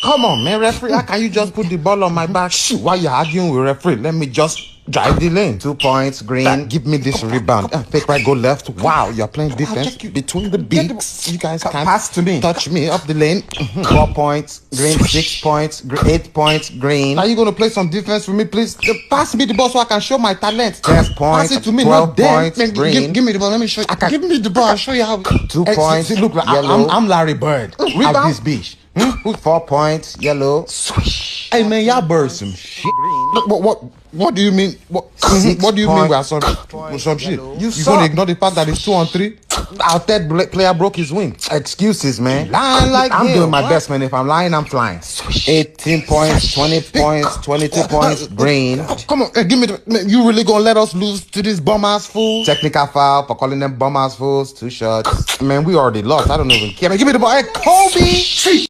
Come on, man, referee. How can you just put the ball on my back? Shoot, while you're arguing with referee, let me just drive the lane. 2 points, green. Give me this rebound. Fake right, go left. Wow, you're playing defense between the beats. You guys can't pass to me. touch me up the lane. 4 points, green. 6 points, 8 points, green. Are you gonna play some defense for me, please? Pass me the ball so I can show my talent. 10 points, Pass it to me, 12 not them. points, Man, green. give me the ball. Let me show you. Give me the ball. I'll show you how. 2 Hey, points, see, look, yellow. I'm Larry Bird. Rebound. At this beach. 4 points, yellow. Hey man, y'all bird some shit. Look, what do you mean? What do you mean with some shit? You gonna ignore the fact that it's 2-on-3? Our third player broke his wing. Excuses, man. Lying like I'm hell. doing my best, man. If I'm lying, I'm flying. 18 points, 20 points, 22 points, green. Come on, give me the. Man, you really gonna let us lose to this bum ass fool? Technical foul for calling them bum ass fools. 2 shots. Man, we already lost. I don't even care. Man, give me the ball. Hey, Kobe.